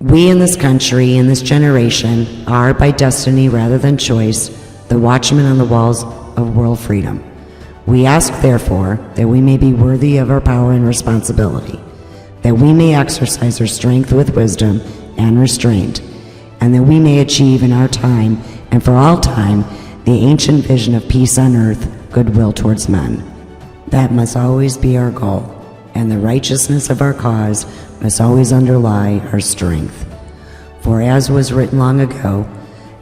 We in this country, in this generation, are, by destiny rather than choice, the watchmen on the walls of world freedom. We ask, therefore, that we may be worthy of our power and responsibility, that we may exercise our strength with wisdom and restraint, and that we may achieve in our time and for all time the ancient vision of peace on earth, goodwill towards men. That must always be our goal, and the righteousness of our cause must always underlie our strength. For as was written long ago,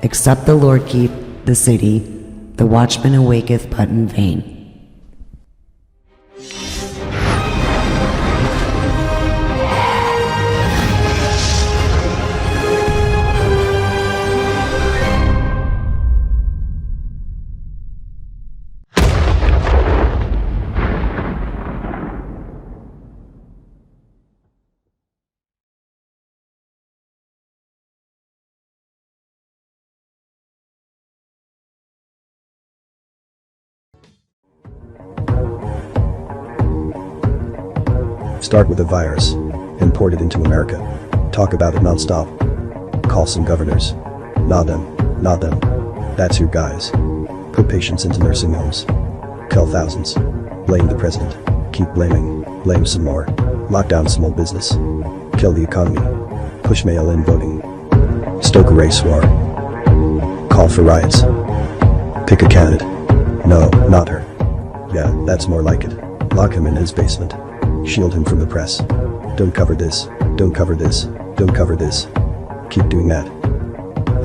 except the Lord keep the city, the watchman awaketh but in vain. Start with a virus, import it into America, talk about it non-stop, call some governors, not them, that's your guys. Put patients into nursing homes, kill thousands, blame the president, keep blaming, blame some more, lock down small business, kill the economy, push mail-in voting, stoke a race war, call for riots, pick a candidate, no, not her, yeah, that's more like it, lock him in his basement. Shield him from the press. Don't cover this, don't cover this, don't cover this. Keep doing that.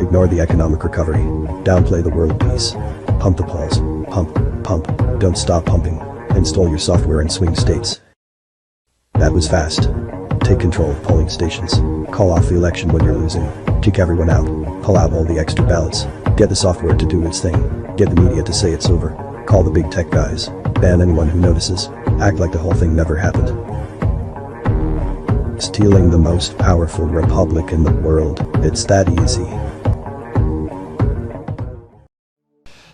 Ignore the economic recovery. Downplay the world peace. Pump the polls. Pump. Don't stop pumping. Install your software in swing states. That was fast. Take control of polling stations. Call off the election when you're losing. Kick everyone out. Pull out all the extra ballots. Get the software to do its thing. Get the media to say it's over. Call the big tech guys. Ban anyone who notices. Act like the whole thing never happened. Stealing the most powerful republic in the world. It's that easy.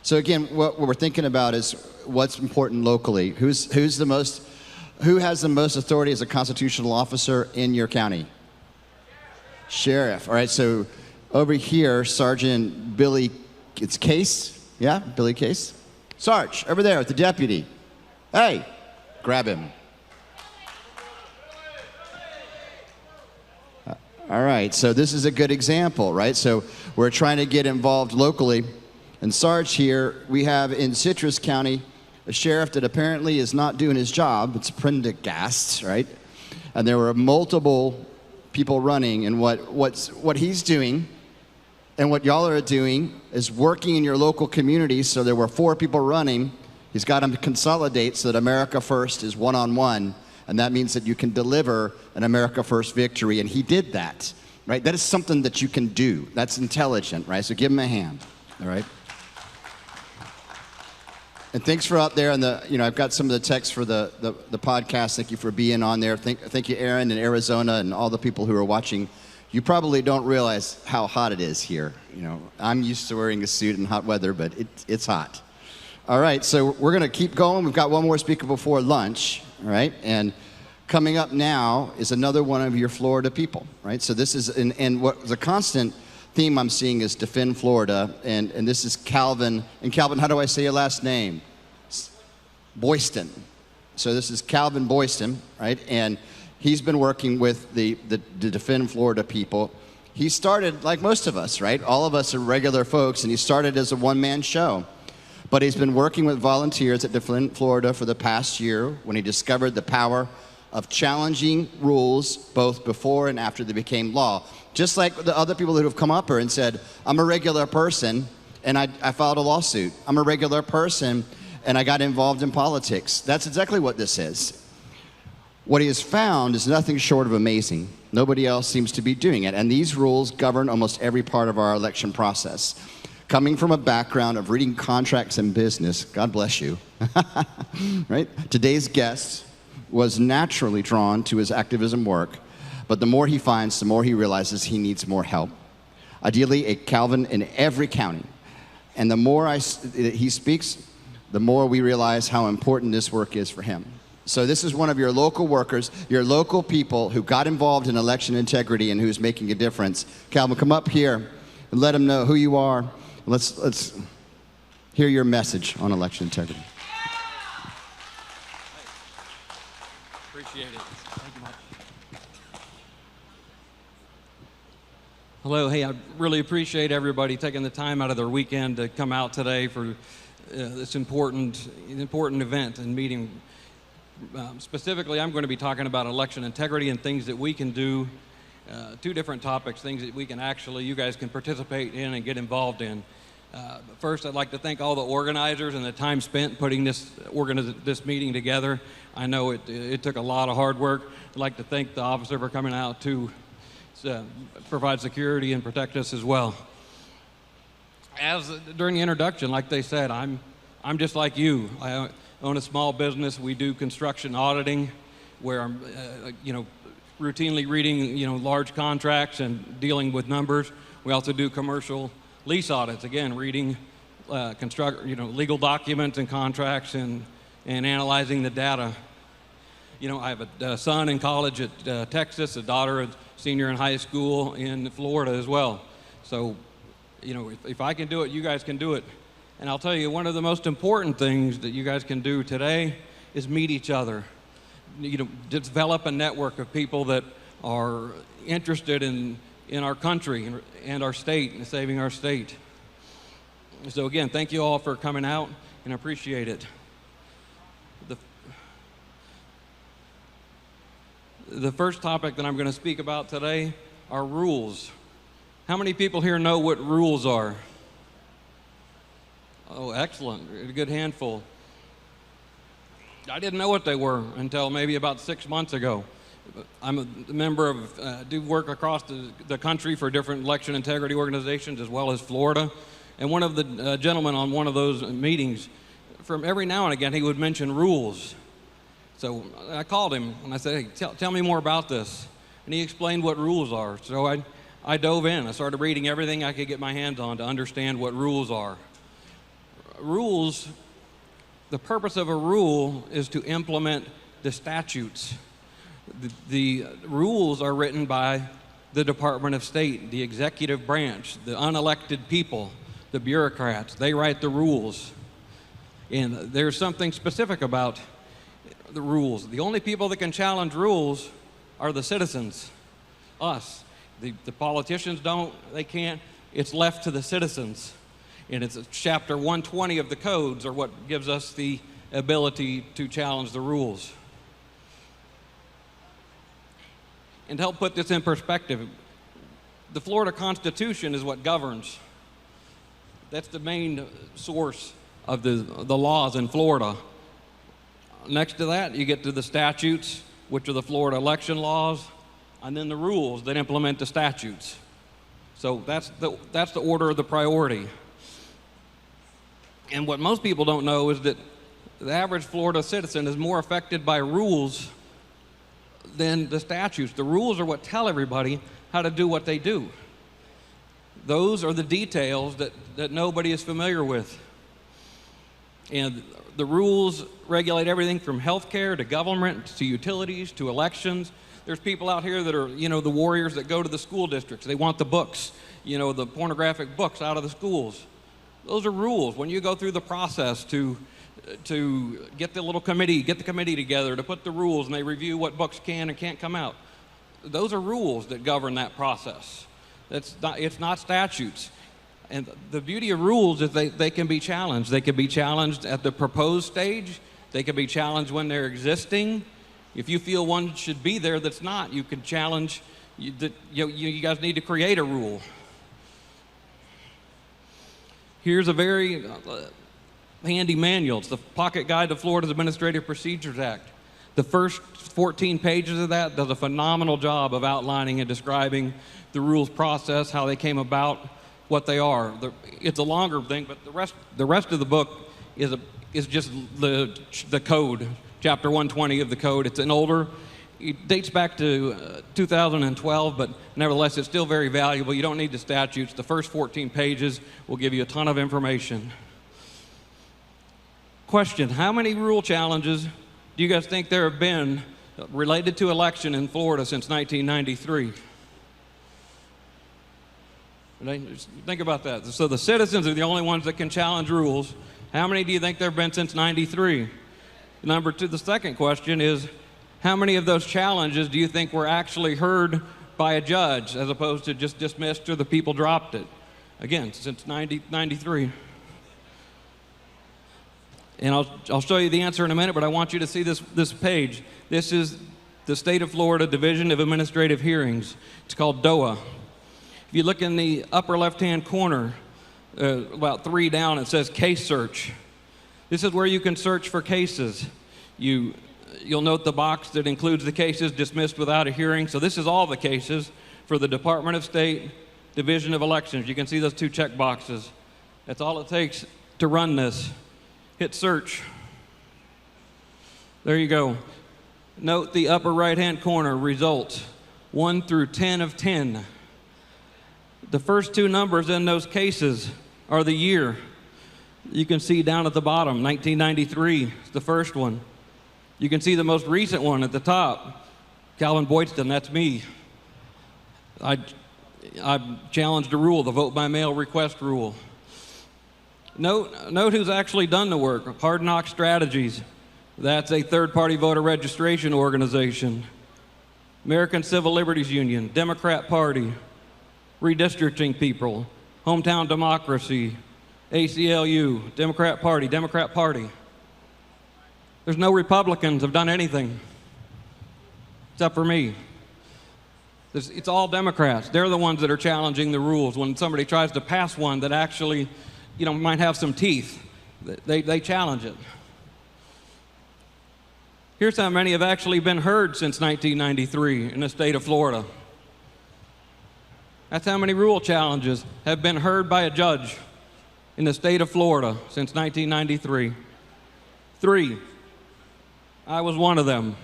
So again, what we're thinking about is what's important locally. Who has the most authority as a constitutional officer in your county? Sheriff. All right, so over here, Sergeant Billy, it's Case? Yeah, Billy Case? Sarge, over there with the deputy. Hey, grab him. All right, so this is a good example, right? So we're trying to get involved locally. And Sarge here, we have in Citrus County, a sheriff that apparently is not doing his job. It's Prendergast, right? And there were multiple people running, and what he's doing and what y'all are doing is working in your local community. So there were 4 people running. He's got them to consolidate so that America First is one-on-one, and that means that you can deliver an America First victory, and he did that, right? That is something that you can do. That's intelligent, right? So give him a hand, all right? And thanks for out there, and I've got some of the text for the podcast. Thank you for being on there. Thank you, Aaron in Arizona, and all the people who are watching. You probably don't realize how hot it is here. I'm used to wearing a suit in hot weather, but it's hot. All right, so we're going to keep going. We've got one more speaker before lunch, all right? And coming up now is another one of your Florida people, right? So this is, and what the constant theme I'm seeing is Defend Florida, and this is Calvin. And Calvin, how do I say your last name? Boydsun. So this is Calvin Boydsun, right? And he's been working with the Defend Florida people. He started, like most of us, right? All of us are regular folks, and he started as a one-man show. But he's been working with volunteers at Defend Florida for the past year when he discovered the power of challenging rules both before and after they became law. Just like the other people who have come up here and said, I'm a regular person and I filed a lawsuit. I'm a regular person and I got involved in politics. That's exactly what this is. What he has found is nothing short of amazing. Nobody else seems to be doing it. And these rules govern almost every part of our election process. Coming from a background of reading contracts and business, God bless you, right? Today's guest was naturally drawn to his activism work, but the more he finds, the more he realizes he needs more help. Ideally, a Calvin in every county. And the more he speaks, the more we realize how important this work is for him. So this is one of your local workers, your local people who got involved in election integrity and who's making a difference. Calvin, come up here and let them know who you are. Let's hear your message on election integrity. Appreciate it. Thank you much. Hello. Hey, I really appreciate everybody taking the time out of their weekend to come out today for this important event and meeting. Specifically, I'm going to be talking about election integrity and things that we can do, two different topics, things that we can actually, you guys can participate in and get involved in. But first, I'd like to thank all the organizers and the time spent putting this meeting together. I know it took a lot of hard work. I'd like to thank the officer for coming out to provide security and protect us as well. During the introduction, like they said, I'm just like you. I own a small business. We do construction auditing, where I'm, routinely reading, large contracts and dealing with numbers. We also do commercial lease audits, again, reading legal documents and contracts and analyzing the data. I have a son in college at Texas, a daughter, a senior in high school in Florida as well. So, if I can do it, you guys can do it. And I'll tell you, one of the most important things that you guys can do today is meet each other. Develop a network of people that are interested in our country and our state and saving our state. So again, thank you all for coming out and appreciate it. The first topic that I'm going to speak about today are rules. How many people here know what rules are? Oh, excellent. A good handful. I didn't know what they were until maybe about 6 months ago. I'm a member of, do work across the country for different election integrity organizations as well as Florida. And one of the gentlemen on one of those meetings, from every now and again, he would mention rules. So I called him and I said, hey, tell me more about this. And he explained what rules are. So I dove in. I started reading everything I could get my hands on to understand what rules are. Rules, the purpose of a rule is to implement the statutes. The rules are written by the Department of State, the executive branch, the unelected people, the bureaucrats. They write the rules. And there's something specific about the rules. The only people that can challenge rules are the citizens, us. The politicians don't, they can't. It's left to the citizens. And it's chapter 120 of the codes are what gives us the ability to challenge the rules. And to help put this in perspective, the Florida Constitution is what governs. That's the main source of the laws in Florida. Next to that, you get to the statutes, which are the Florida election laws, and then the rules that implement the statutes. So that's the order of the priority. And what most people don't know is that the average Florida citizen is more affected by rules than the statutes. The rules are what tell everybody how to do what they do. Those are the details that nobody is familiar with. And the rules regulate everything from healthcare to government to utilities to elections. There's people out here that are, the warriors that go to the school districts. They want the books, the pornographic books out of the schools. Those are rules. When you go through the process to get the committee together to put the rules, and they review what books can and can't come out. Those are rules that govern that process. It's not statutes. And the beauty of rules is they can be challenged. They can be challenged at the proposed stage. They can be challenged when they're existing. If you feel one should be there that's not, you can challenge. You guys need to create a rule. Here's a very handy manual. It's the Pocket Guide to Florida's Administrative Procedures Act. The first 14 pages of that does a phenomenal job of outlining and describing the rules process, how they came about, what they are. It's a longer thing, but the rest of the book is just the code, chapter 120 of the code. It's an older, it dates back to 2012, but nevertheless, it's still very valuable. You don't need the statutes. The first 14 pages will give you a ton of information. Question, how many rule challenges do you guys think there have been related to election in Florida since 1993? Think about that. So the citizens are the only ones that can challenge rules. How many do you think there have been since 93? Number two, the second question is, how many of those challenges do you think were actually heard by a judge as opposed to just dismissed or the people dropped it? Again, since 93. And I'll show you the answer in a minute, but I want you to see this page. This is the State of Florida Division of Administrative Hearings. It's called DOA. If you look in the upper left-hand corner, about 3 down, it says Case Search. This is where you can search for cases. You'll note the box that includes the cases dismissed without a hearing. So this is all the cases for the Department of State Division of Elections. You can see those 2 check boxes. That's all it takes to run this. Hit search. There you go. Note the upper right-hand corner, results, 1 through 10 of 10. The first 2 numbers in those cases are the year. You can see down at the bottom, 1993 is the first one. You can see the most recent one at the top, Calvin Boydsun, that's me. I challenged a rule, the vote by mail request rule. Note who's actually done the work. Hard Knock Strategies. That's a third-party voter registration organization. American Civil Liberties Union, Democrat Party, Redistricting People, Hometown Democracy, ACLU, Democrat Party, Democrat Party. There's no Republicans have done anything except for me. It's all Democrats. They're the ones that are challenging the rules. When somebody tries to pass one that actually, might have some teeth, they challenge it. Here's how many have actually been heard since 1993 in the state of Florida. That's how many rule challenges have been heard by a judge in the state of Florida since 1993. 3. I was one of them.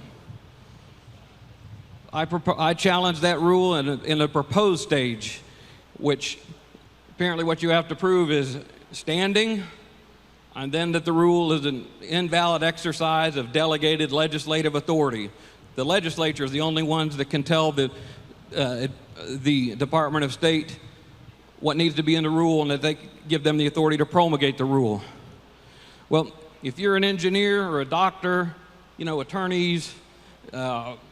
I challenged that rule in a proposed stage, which apparently what you have to prove is standing, and then that the rule is an invalid exercise of delegated legislative authority. The legislature is the only ones that can tell the Department of State what needs to be in the rule, and that they give them the authority to promulgate the rule. Well, if you're an engineer or a doctor, attorneys,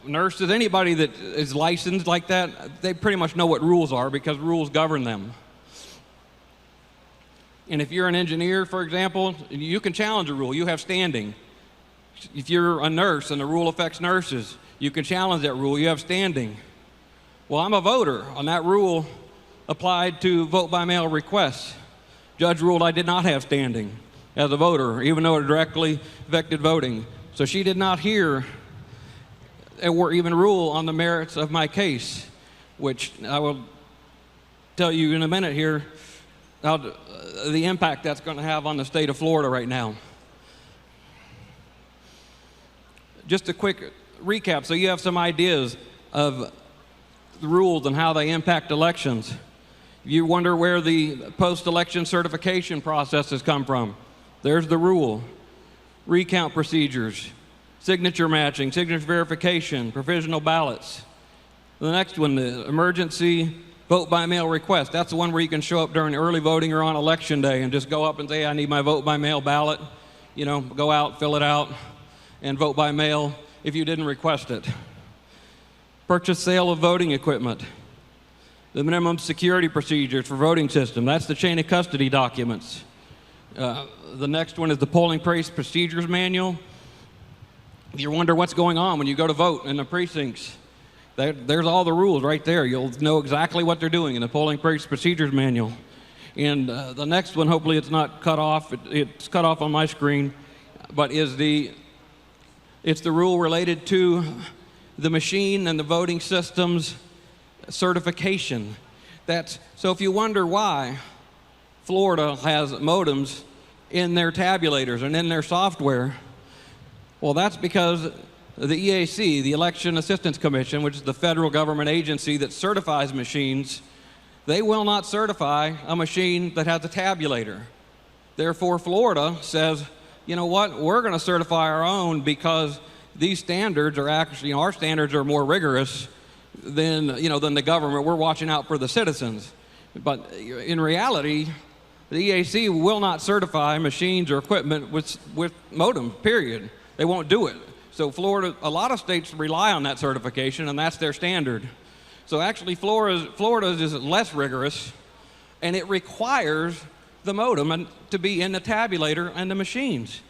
nurses, anybody that is licensed like that, they pretty much know what rules are because rules govern them. And if you're an engineer, for example, you can challenge a rule. You have standing. If you're a nurse and the rule affects nurses, you can challenge that rule. You have standing. Well, I'm a voter, and that rule applied to vote by mail requests. Judge ruled I did not have standing as a voter, even though it directly affected voting. So she did not hear or even rule on the merits of my case, which I will tell you in a minute here how the impact that's going to have on the state of Florida right now. Just a quick recap so you have some ideas of the rules and how they impact elections. You wonder where the post-election certification process has come from. There's the rule. Recount procedures, signature matching, signature verification, provisional ballots. The next one, the emergency vote by mail request. That's the one where you can show up during early voting or on election day and just go up and say, I need my vote by mail ballot. Go out, fill it out, and vote by mail if you didn't request it. Purchase, sale of voting equipment. The minimum security procedures for voting system. That's the chain of custody documents. The next one is the polling place procedures manual. If you wonder what's going on when you go to vote in the precincts, there's all the rules right there. You'll know exactly what they're doing in the polling place procedures manual. And the next one, hopefully it's not cut off. It's cut off on my screen, but it's the rule related to the machine and the voting system's certification. So if you wonder why Florida has modems in their tabulators and in their software, well, that's because the EAC, the Election Assistance Commission, which is the federal government agency that certifies machines, they will not certify a machine that has a tabulator. Therefore, Florida says, you know what, we're going to certify our own because these standards are actually, our standards are more rigorous than the government. We're watching out for the citizens. But in reality, the EAC will not certify machines or equipment with modem, period. They won't do it. So Florida, a lot of states rely on that certification, and that's their standard. So actually, Florida's is less rigorous, and it requires the modem to be in the tabulator and the machines.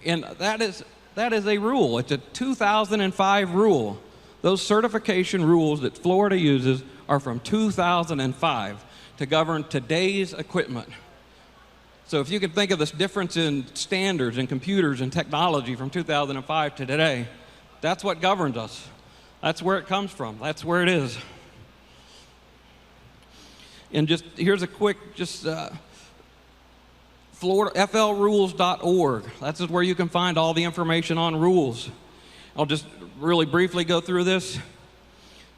And that is a rule. It's a 2005 rule. Those certification rules that Florida uses are from 2005 to govern today's equipment. So if you can think of this difference in standards and computers and technology from 2005 to today, that's what governs us. That's where it comes from. That's where it is. And just here's a quick, FLrules.org. That's where you can find all the information on rules. I'll just really briefly go through this.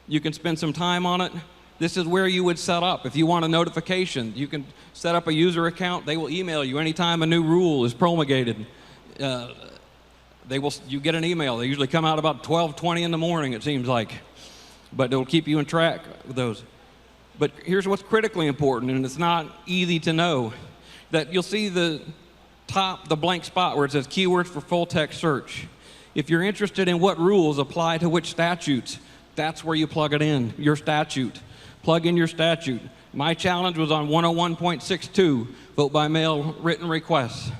You can spend some time on it. This is where you would set up. If you want a notification, you can set up a user account. They will email you anytime a new rule is promulgated. You get an email. They usually come out about 12:20 in the morning, it seems like. But it'll keep you in track with those. But here's what's critically important, and it's not easy to know, that you'll see the blank spot where it says keywords for full text search. If you're interested in what rules apply to which statutes, that's where you plug it in, your statute. Plug in your statute. My challenge was on 101.62, vote by mail written requests.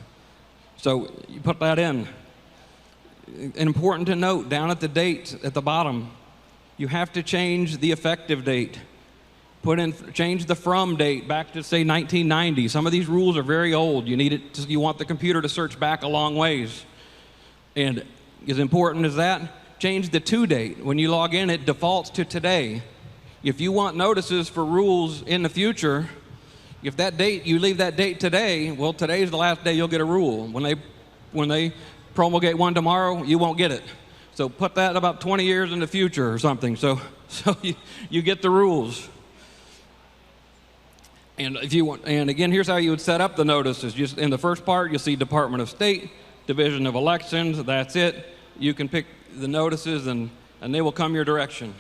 So you put that in. And important to note, down at the date at the bottom, you have to change the effective date. Change the from date back to, say, 1990. Some of these rules are very old. You want the computer to search back a long ways. And as important as that, change the to date. When you log in, it defaults to today. If you want notices for rules in the future, if you leave that date today, well, today's the last day you'll get a rule. When they promulgate one tomorrow, you won't get it. So put that about 20 years in the future or something, so you get the rules. And again, here's how you would set up the notices. Just in the first part, you'll see Department of State, Division of Elections. That's it. You can pick the notices, and they will come your direction.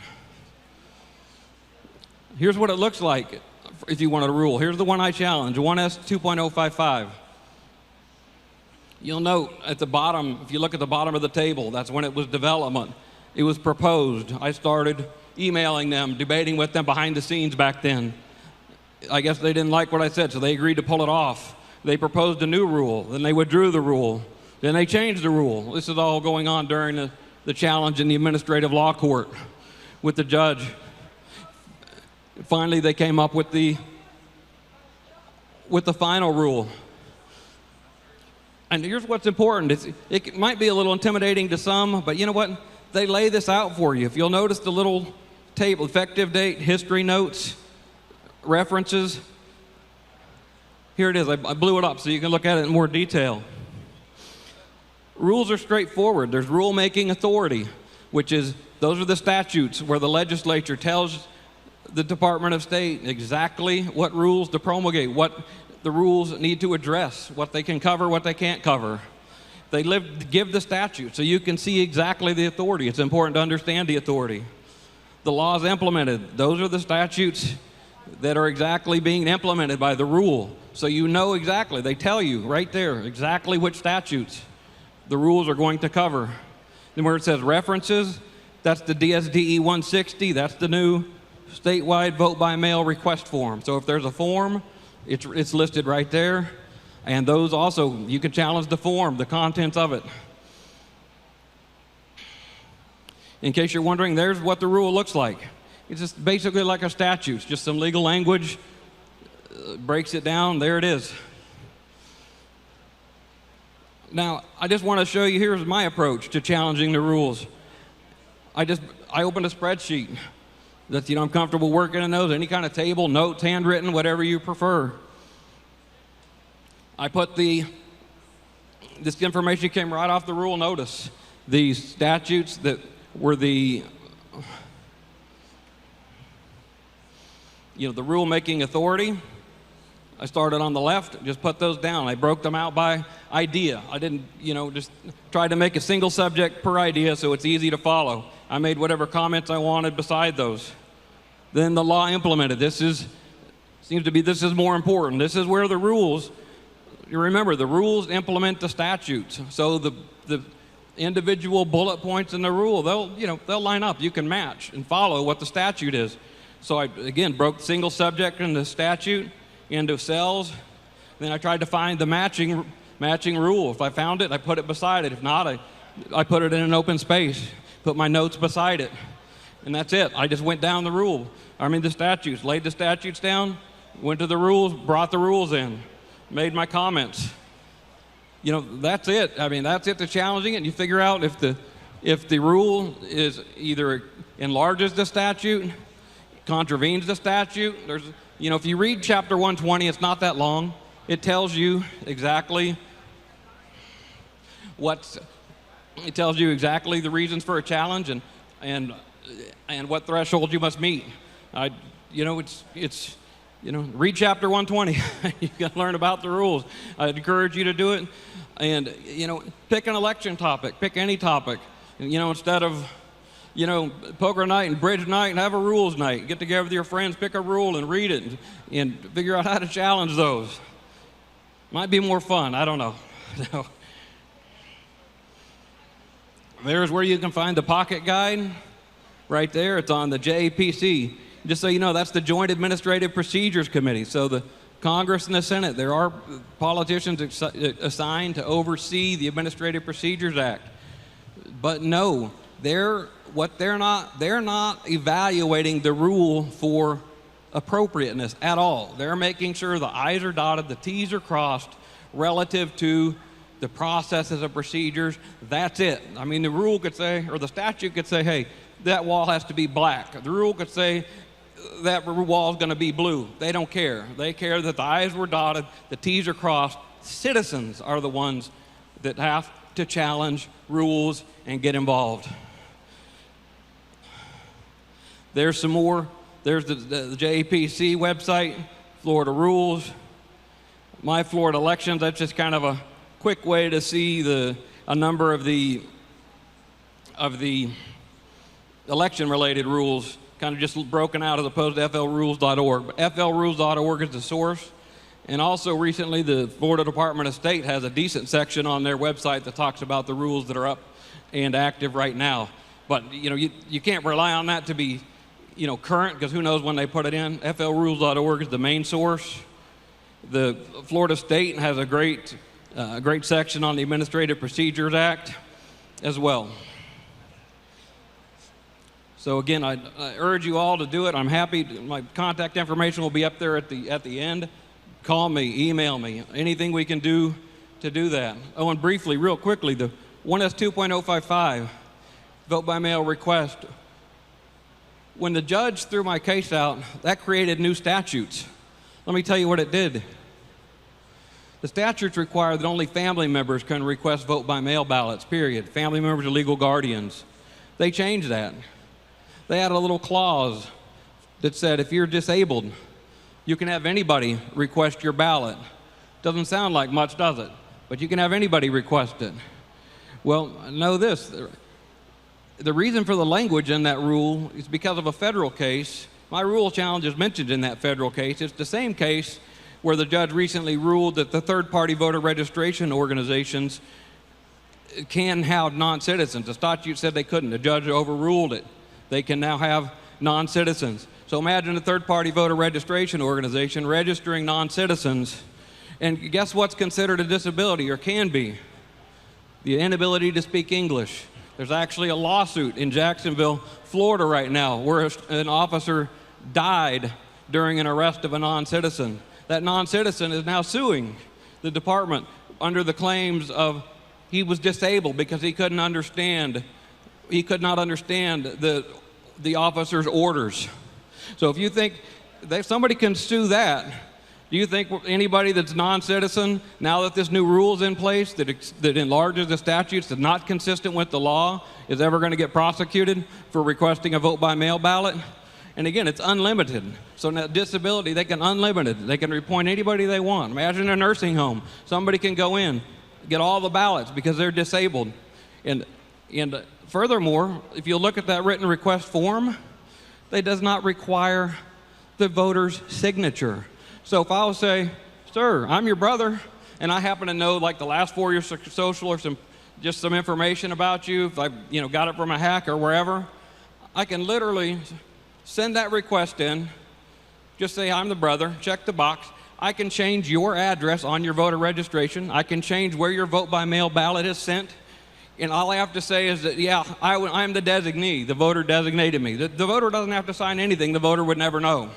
Here's what it looks like if you want a rule. Here's the one I challenge, 1S 2.055. You'll note at the bottom, if you look at the bottom of the table, that's when it was development. It was proposed. I started emailing them, debating with them behind the scenes back then. I guess they didn't like what I said, so they agreed to pull it off. They proposed a new rule, then they withdrew the rule, then they changed the rule. This is all going on during the challenge in the administrative law court with the judge. Finally, they came up with the final rule. And here's what's important. It might be a little intimidating to some, but you know what? They lay this out for you. If you'll notice the little table, effective date, history notes, references. Here it is. I blew it up so you can look at it in more detail. Rules are straightforward. There's rule-making authority, those are the statutes where the legislature tells the Department of State exactly what rules to promulgate, what the rules need to address, what they can cover, what they can't cover. They give the statute so you can see exactly the authority. It's important to understand the authority. The laws implemented, those are the statutes that are exactly being implemented by the rule. So you know exactly, they tell you right there exactly which statutes the rules are going to cover. Then where it says references, that's the DSDE 160, that's the new statewide vote by mail request form. So if there's a form, it's listed right there. And those also, you can challenge the form, the contents of it. In case you're wondering, there's what the rule looks like. It's just basically like a statute. It's just some legal language, breaks it down, there it is. Now, I just want to show you, here's my approach to challenging the rules. I opened a spreadsheet that I'm comfortable working in those, any kind of table, notes, handwritten, whatever you prefer. I put this information came right off the rule notice. The statutes that were the rule-making authority, I started on the left, just put those down. I broke them out by idea. I didn't, just try to make a single subject per idea so it's easy to follow. I made whatever comments I wanted beside those. Then the law implemented. This is more important. This is where the rules, you remember, the rules implement the statutes. So the individual bullet points in the rule, they'll line up. You can match and follow what the statute is. So I, again, broke single subject in the statute into cells. Then I tried to find the matching rule. If I found it, I put it beside it. If not, I put it in an open space, put my notes beside it. And that's it. I just went down the statutes, laid the statutes down, went to the rules, brought the rules in, made my comments. That's it. That's it to challenging it. And you figure out if the rule is either enlarges the statute, contravenes the exactly if you read chapter 120, it's not that long. It tells you exactly the reasons for a challenge and what threshold you must meet. Read chapter 120. You can learn about the rules. I'd encourage you to do it. And, pick an election topic. Pick any topic. And, instead of, poker night and bridge night, and have a rules night. Get together with your friends, pick a rule and read it and figure out how to challenge those. Might be more fun. I don't know. There's where you can find the pocket guide. Right there. It's on the JPC. Just so you know, that's the Joint Administrative Procedures Committee. So the Congress and the Senate, there are politicians assigned to oversee the Administrative Procedures Act. But no, they're not evaluating the rule for appropriateness at all. They're making sure the I's are dotted, the T's are crossed relative to the processes and procedures. That's it. The rule could say, or the statute could say, hey, that wall has to be black. The rule could say that wall is going to be blue. They don't care. They care that the I's were dotted, the T's are crossed. Citizens are the ones that have to challenge rules and get involved. There's some more. There's the JPC website, Florida rules, My Florida elections. That's just kind of a quick way to see a number of the election-related rules, kind of just broken out as opposed to flrules.org. But flrules.org is the source. And also recently, the Florida Department of State has a decent section on their website that talks about the rules that are up and active right now. But, you can't rely on that to be, current, because who knows when they put it in. flrules.org is the main source. The Florida State has a great section on the Administrative Procedures Act as well. So again, I urge you all to do it. I'm happy. My contact information will be up there at the end. Call me, email me, anything we can do to do that. Oh, and briefly, real quickly, the 1S 2.055, vote by mail request. When the judge threw my case out, that created new statutes. Let me tell you what it did. The statutes require that only family members can request vote by mail ballots, period. Family members are legal guardians. They changed that. They had a little clause that said if you're disabled, you can have anybody request your ballot. Doesn't sound like much, does it? But you can have anybody request it. Well, know this. The reason for the language in that rule is because of a federal case. My rule challenge is mentioned in that federal case. It's the same case where the judge recently ruled that the third-party voter registration organizations can have non-citizens. The statute said they couldn't. The judge overruled it. They can now have non-citizens. So imagine a third-party voter registration organization registering non-citizens, and guess what's considered a disability, or can be? The inability to speak English. There's actually a lawsuit in Jacksonville, Florida right now, where an officer died during an arrest of a non-citizen. That non-citizen is now suing the department under the claims of he was disabled because he could not understand the officer's orders. So if you think that somebody can sue that, do you think anybody that's non-citizen, now that this new rule is in place that enlarges the statutes that's not consistent with the law, is ever going to get prosecuted for requesting a vote by mail ballot? And again, it's unlimited. So now disability, they can unlimited. They can appoint anybody they want. Imagine a nursing home. Somebody can go in, get all the ballots because they're disabled. And furthermore, if you look at that written request form, it does not require the voter's signature. So if I'll say, sir, I'm your brother, and I happen to know like the last 4 years of social or just some information about you, if I got it from a hack or wherever, I can literally send that request in, just say I'm the brother, check the box. I can change your address on your voter registration. I can change where your vote by mail ballot is sent. And all I have to say is that, yeah, I'm the designee. The voter designated me. The voter doesn't have to sign anything. The voter would never know.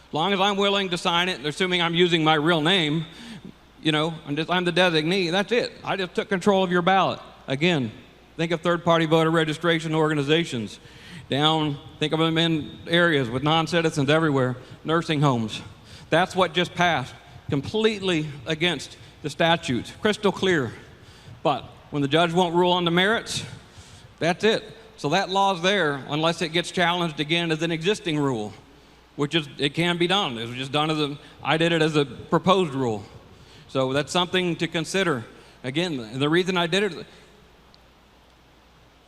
As long as I'm willing to sign it, assuming I'm using my real name, I'm the designee, that's it. I just took control of your ballot. Again, think of third-party voter registration organizations. Think of them in areas with non-citizens everywhere, nursing homes. That's what just passed, completely against the statutes, crystal clear. But when the judge won't rule on the merits, that's it. So that law's there unless it gets challenged again as an existing rule, which it can be done. It was just done I did it as a proposed rule. So that's something to consider. Again, the reason I did it,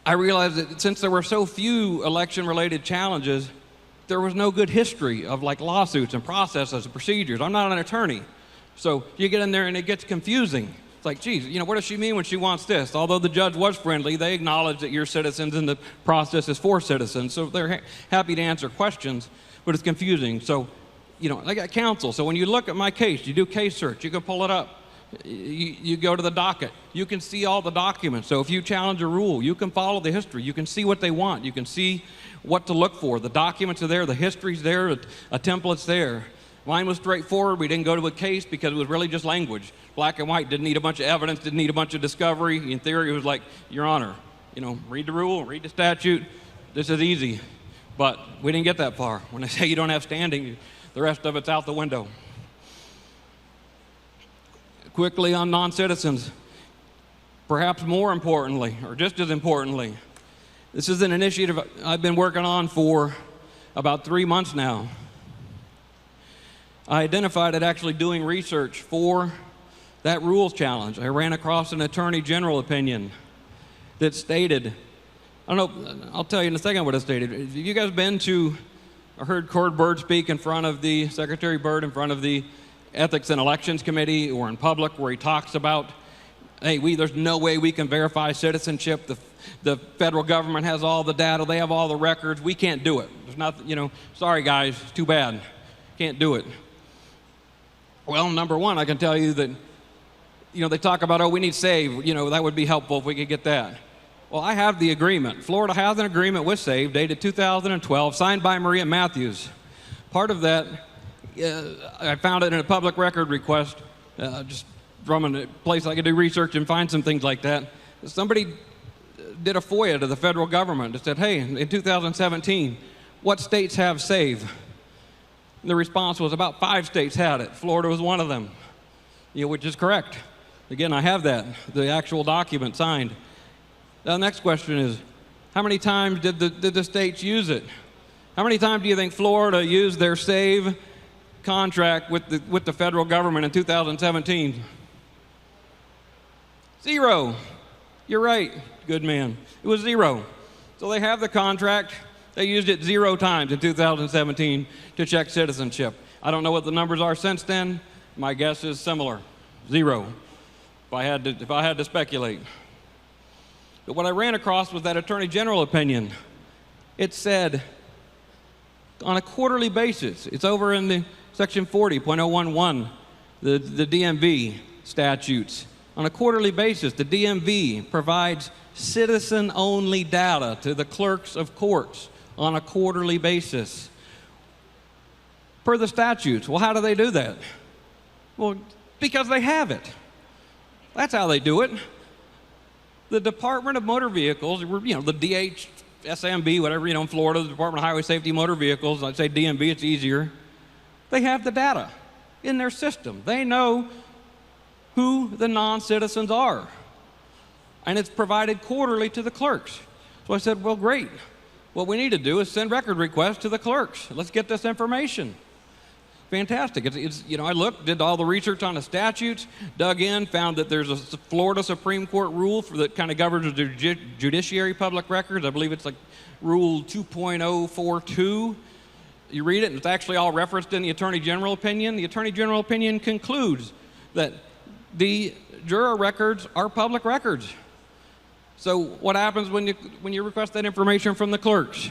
I realized that since there were so few election-related challenges, there was no good history of like lawsuits and processes and procedures. I'm not an attorney. So you get in there and it gets confusing. It's like, geez, what does she mean when she wants this? Although the judge was friendly, they acknowledge that you're citizens and the process is for citizens. So they're happy to answer questions, but it's confusing. So, I got counsel. So when you look at my case, you do case search, you can pull it up. You go to the docket. You can see all the documents. So if you challenge a rule, you can follow the history. You can see what they want. You can see what to look for. The documents are there. The history's there. A template's there. Mine was straightforward. We didn't go to a case because it was really just language. Black and white. Didn't need a bunch of evidence. Didn't need a bunch of discovery. In theory, it was like, Your Honor, read the rule, read the statute. This is easy. But we didn't get that far. When they say you don't have standing, the rest of it's out the window. Quickly on non-citizens, perhaps more importantly, or just as importantly, this is an initiative I've been working on for about 3 months now. I identified it actually doing research for that rules challenge. I ran across an attorney general opinion that stated, I don't know, I'll tell you in a second what it stated. Have you guys been to, or heard Cord Byrd speak in front of the, Secretary Byrd in front of the Ethics and Elections Committee or in public where he talks about, hey, there's no way we can verify citizenship. The federal government has all the data. They have all the records. We can't do it. There's nothing, sorry guys, too bad. Can't do it. Well, number one, I can tell you that, they talk about, we need SAVE. That would be helpful if we could get that. Well, I have the agreement. Florida has an agreement with SAVE dated 2012, signed by Maria Matthews. Part of that, I found it in a public record request, just from a place I could do research and find some things like that. Somebody did a FOIA to the federal government that said, hey, in 2017, what states have SAVE? And the response was about 5 states had it. Florida was one of them, which is correct. Again, I have that, the actual document signed. Now, the next question is, how many times did the states use it? How many times do you think Florida used their SAVE contract with the federal government in 2017? 0. You're right, good man. It was 0. So they have the contract. They used it 0 times in 2017 to check citizenship. I don't know what the numbers are since then. My guess is similar, 0, if I had to speculate. But what I ran across was that Attorney General opinion. It said, on a quarterly basis, it's over in the Section 40.011, the DMV statutes. On a quarterly basis, the DMV provides citizen-only data to the clerks of courts on a quarterly basis. Per the statutes. Well, how do they do that? Well, because they have it. That's how they do it. The Department of Motor Vehicles, the DHSMB, whatever, in Florida, the Department of Highway Safety Motor Vehicles, I'd say DMV, it's easier. They have the data in their system. They know who the non-citizens are. And it's provided quarterly to the clerks. So I said, well, great. What we need to do is send record requests to the clerks. Let's get this information. Fantastic. I looked, did all the research on the statutes, dug in, found that there's a Florida Supreme Court rule that kind of governs the judiciary public records. I believe it's like Rule 2.042. You read it, and it's actually all referenced in the Attorney General opinion. The Attorney General opinion concludes that the juror records are public records. So what happens when you request that information from the clerks?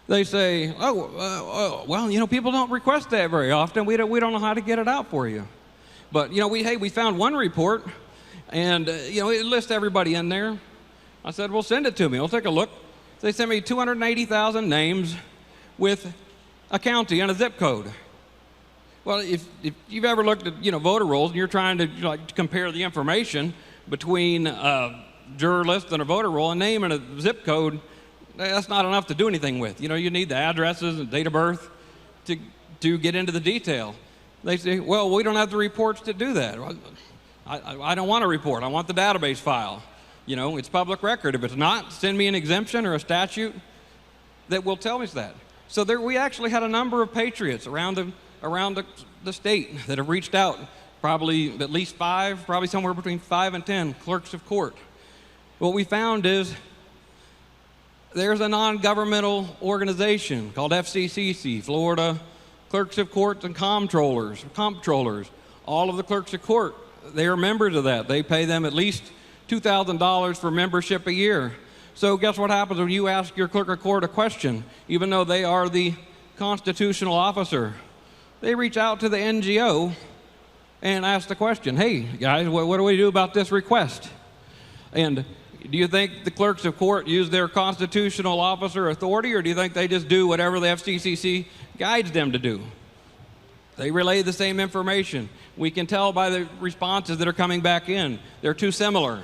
They say, well, people don't request that very often. We don't know how to get it out for you. But we found one report, and it lists everybody in there. I said, well, send it to me. I'll take a look. They sent me 280,000 names with a county and a zip code. Well, if you've ever looked at voter rolls and you're trying to compare the information between juror list and a voter roll, a name and a zip code, that's not enough to do anything with. You need the addresses and date of birth to get into the detail. They say, well, we don't have the reports to do that. I don't want a report. I want the database file. It's public record. If it's not, send me an exemption or a statute that will tell me that. So we actually had a number of patriots around the state that have reached out, probably at least 5, probably somewhere between 5 and 10 clerks of court. What we found is there's a non-governmental organization called FCCC, Florida Clerks of Court and Comptrollers. All of the clerks of court, they are members of that. They pay them at least $2,000 for membership a year. So guess what happens when you ask your clerk of court a question, even though they are the constitutional officer? They reach out to the NGO and ask the question, hey, guys, what do we do about this request? And do you think the clerks of court use their constitutional officer authority, or do you think they just do whatever the FCCC guides them to do? They relay the same information. We can tell by the responses that are coming back in. They're too similar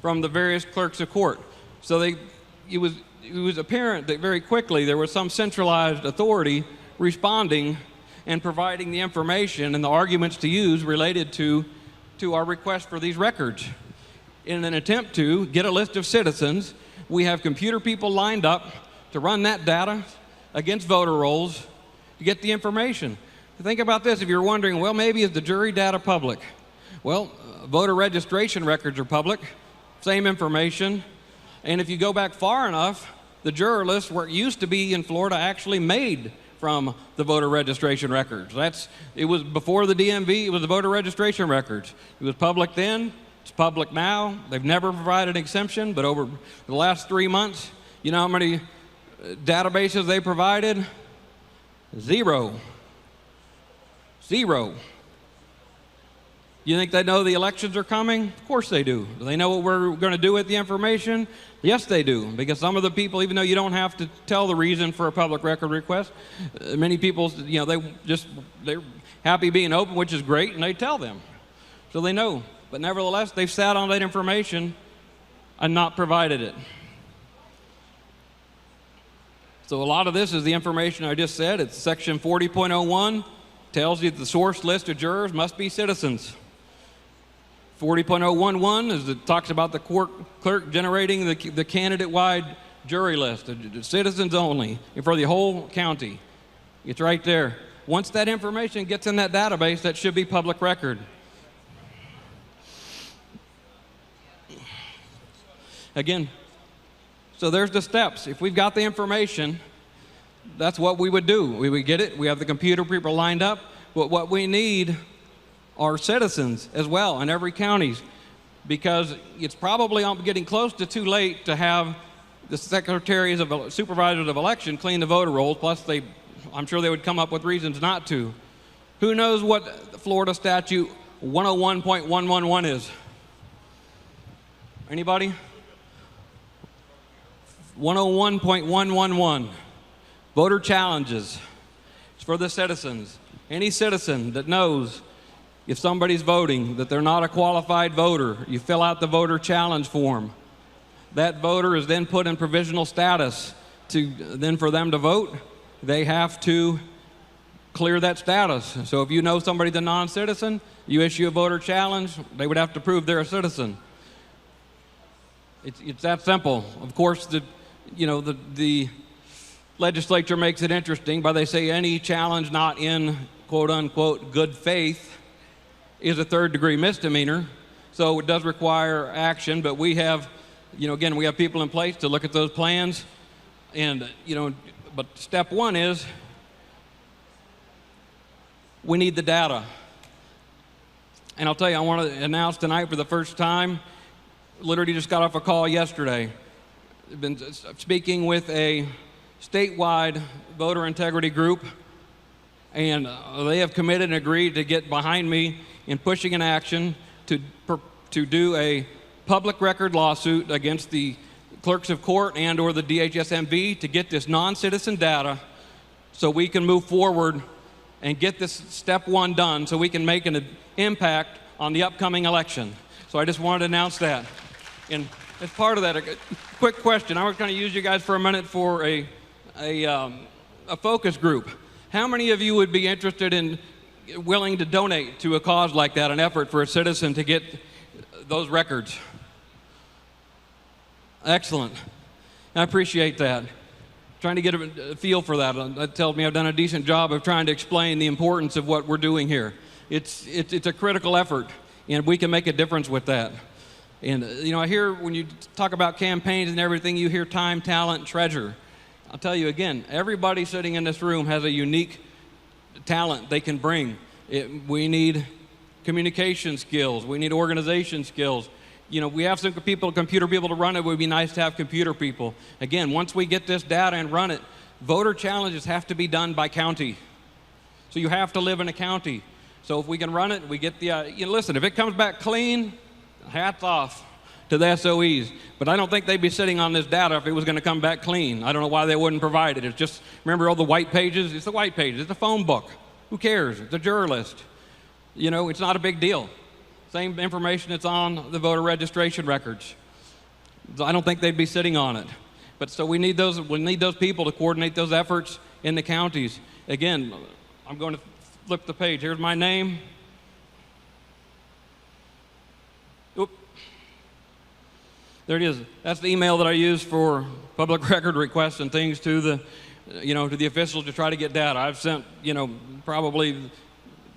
from the various clerks of court. So it was apparent that very quickly there was some centralized authority responding and providing the information and the arguments to use related to our request for these records. In an attempt to get a list of citizens, we have computer people lined up to run that data against voter rolls to get the information. Think about this. If you're wondering, well, maybe is the jury data public? Well, voter registration records are public, same information. And if you go back far enough, the juror list, where it used to be in Florida, actually made from the voter registration records. It was before the DMV, it was the voter registration records. It was public then, it's public now. They've never provided an exemption, but over the last 3 months, you know how many databases they provided? Zero. You think they know the elections are coming? Of course they do. Do they know what we're going to do with the information? Yes, they do. Because some of the people, even though you don't have to tell the reason for a public record request, many people, they're happy being open, which is great, and they tell them. So they know. But nevertheless, they've sat on that information and not provided it. So a lot of this is the information I just said. It's section 40.01, tells you that the source list of jurors must be citizens. 40.011 is it talks about the court clerk generating the candidate-wide jury list, citizens only, for the whole county. It's right there. Once that information gets in that database, that should be public record. Again, so there's the steps. If we've got the information, that's what we would do. We would get it. We have the computer people lined up. But what we need are citizens as well in every county, because it's probably getting close to too late to have the supervisors of election clean the voter rolls. Plus, I'm sure they would come up with reasons not to. Who knows what Florida statute 101.111 is? Anybody? 101.111. Voter challenges. It's for the citizens. Any citizen that knows if somebody's voting that they're not a qualified voter, you fill out the voter challenge form. That voter is then put in provisional status. Then for them to vote, they have to clear that status. So if you know somebody's a non-citizen, you issue a voter challenge, they would have to prove they're a citizen. It's that simple. Of course, the legislature makes it interesting by they say any challenge not in quote unquote good faith is a third-degree misdemeanor. So it does require action, but we have, again, we have people in place to look at those plans. And, but step one is we need the data. And I'll tell you, I want to announce tonight for the first time, literally just got off a call yesterday. I've been speaking with a statewide voter integrity group, and they have committed and agreed to get behind me in pushing an action to do a public record lawsuit against the clerks of court and or the DHSMV to get this non-citizen data so we can move forward and get this step one done so we can make an impact on the upcoming election. So I just wanted to announce that. And as part of that, a quick question. I was going to use you guys for a minute for a focus group. How many of you would be interested in willing to donate to a cause like that, an effort for a citizen to get those records? Excellent. I appreciate that. Trying to get a feel for that. That tells me I've done a decent job of trying to explain the importance of what we're doing here. It's a critical effort, and we can make a difference with that. And I hear when you talk about campaigns and everything, you hear time, talent, treasure. I'll tell you again, everybody sitting in this room has a unique talent they can bring. We need communication skills. We need organization skills. We have some computer people to run it. It would be nice to have computer people. Again, once we get this data and run it, voter challenges have to be done by county. So you have to live in a county. So if we can run it, we get the, listen, if it comes back clean, hats off to the SOEs. But I don't think they'd be sitting on this data if it was going to come back clean. I don't know why they wouldn't provide it. It's just, remember all the white pages? It's the white pages. It's a phone book. Who cares? It's a juror list. It's not a big deal. Same information that's on the voter registration records. So I don't think they'd be sitting on it. But so we need those people to coordinate those efforts in the counties. Again, I'm going to flip the page. Here's my name. Oop. There it is. That's the email that I use for public record requests and things to the, to the officials to try to get data. I've sent, probably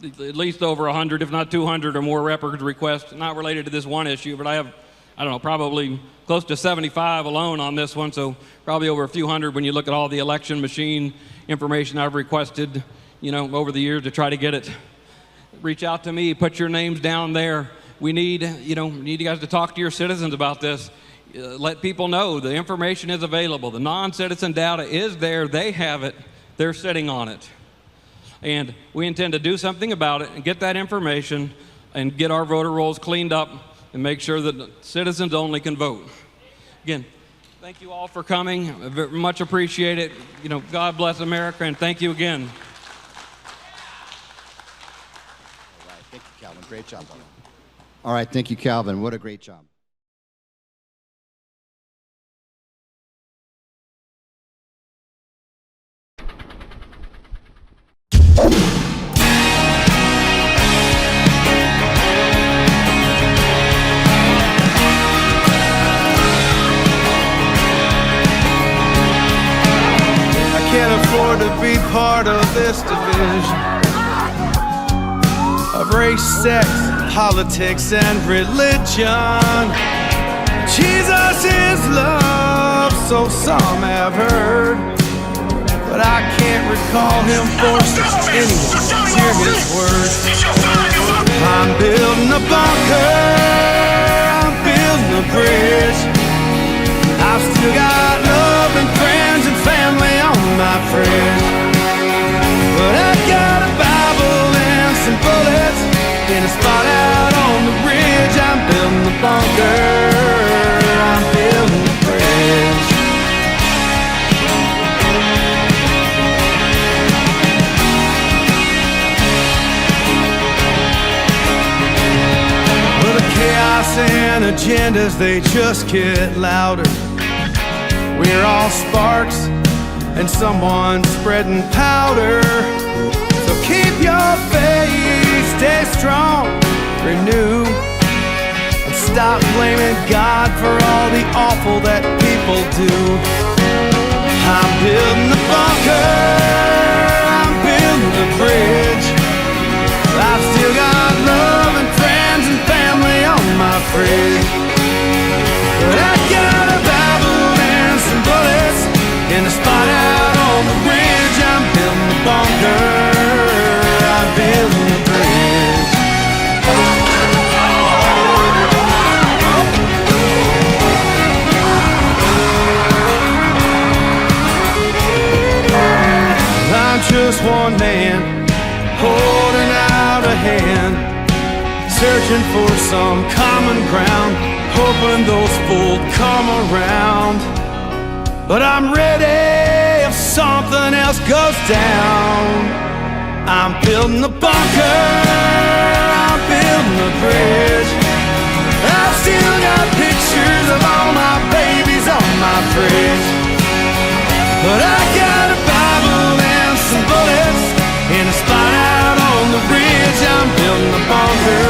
at least over 100, if not 200 or more records requests, not related to this one issue, but I have, probably close to 75 alone on this one, so probably over a few hundred when you look at all the election machine information I've requested, over the years to try to get it. Reach out to me, put your names down there. We need, need you guys to talk to your citizens about this. Let people know the information is available. The non-citizen data is there. They have it. They're sitting on it. And we intend to do something about it and get that information and get our voter rolls cleaned up and make sure that citizens only can vote. Again, thank you all for coming. I very much appreciate it. God bless America, and thank you again. All right, thank you, Calvin. Great job. All right, thank you, Calvin. What a great job. Can't afford to be part of this division of race, sex, politics, and religion. Jesus is love, so some have heard, but I can't recall him forcing anyone to hear his words. I'm building a bunker, I'm building a bridge. I've still got love and friends and family on my fridge, but I got a Bible and some bullets in a spot out on the ridge. I'm building the bunker, I'm building the bridge. Well, the chaos and agendas, they just get louder. We're all sparks and someone spreading powder. So keep your faith, stay strong, renew, and stop blaming God for all the awful that people do. I'm building the bunker, I'm building the bridge. I've still got love and friends and family on my fridge. But I got a Bible and some bullets in a spot out on the ridge. I'm building the bunker, I'm building the bridge. I'm just one man holding out a hand, searching for some common ground, hoping those fools come around. But I'm ready if something else goes down. I'm building the bunker, I'm building the bridge. I've still got pictures of all my babies on my fridge. But I got a Bible and some bullets in a spot out on the ridge. I'm building the bunker,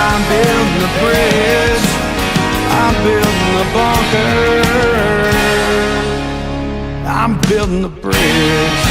I'm building the bridge. I'm building the bunker, I'm building the bridge.